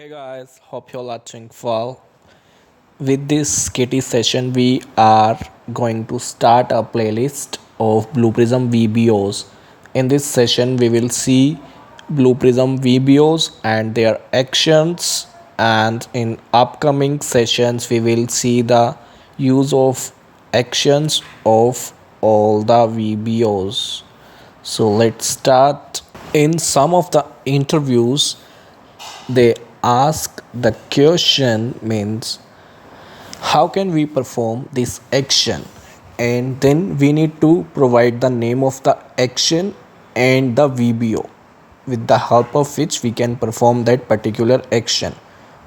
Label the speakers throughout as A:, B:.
A: Hey guys, hope you're watching well. With this KT session, we are going to start a playlist of Blue Prism VBOs. In this session, we will see Blue Prism VBOs and their actions, and in upcoming sessions, we will see the use of actions of all the VBOs. So let's start. In some of the interviews, they ask the question means how can we perform this action, and then we need to provide the name of the action and the VBO with the help of which we can perform that particular action.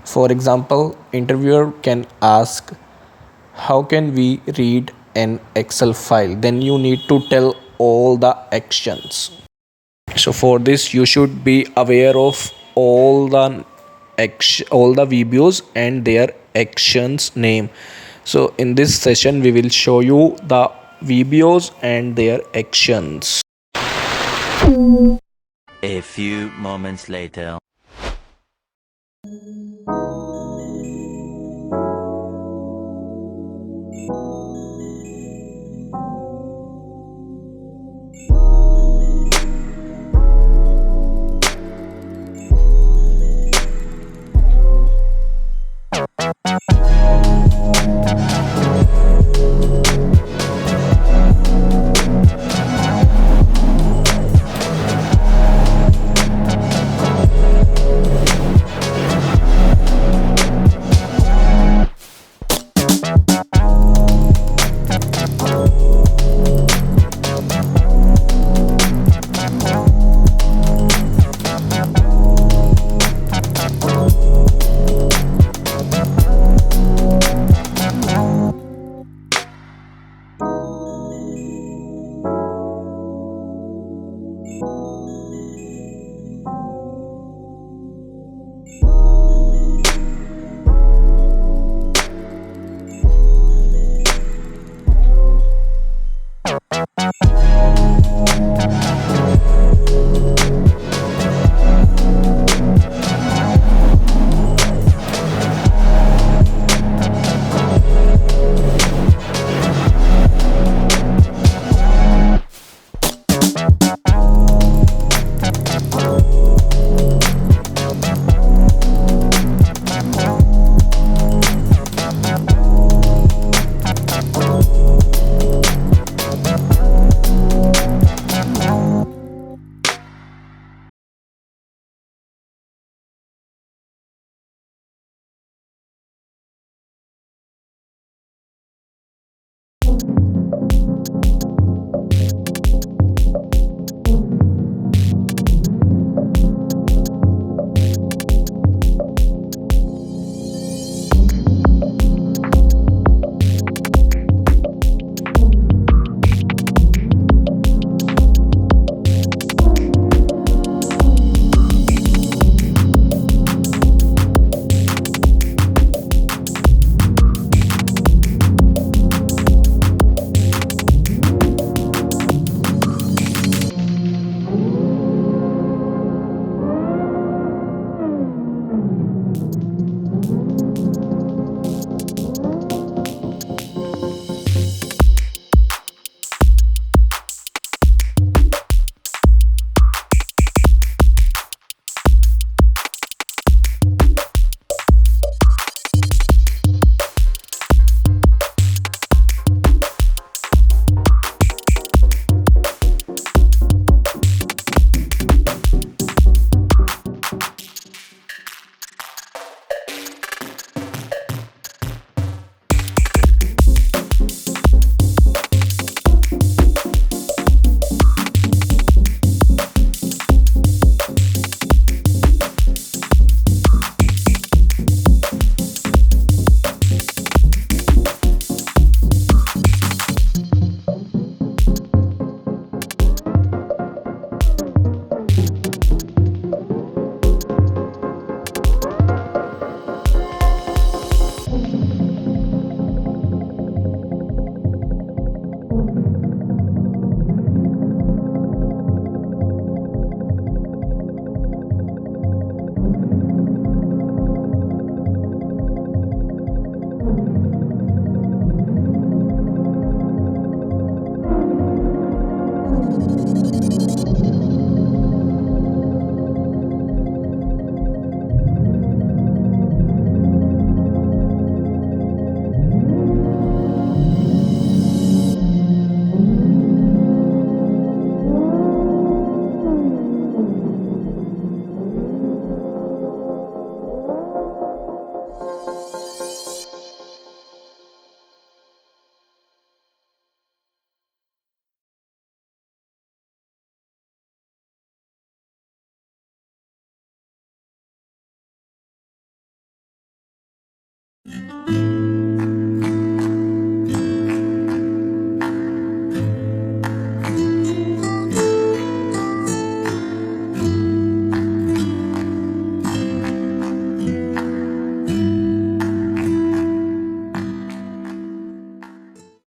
A: For example, interviewer can ask how can we read an Excel file, then you need to tell all the actions. So for this you should be aware of all the VBOs and their actions name. So in this session we will show you the VBOs and their actions.
B: A few moments later.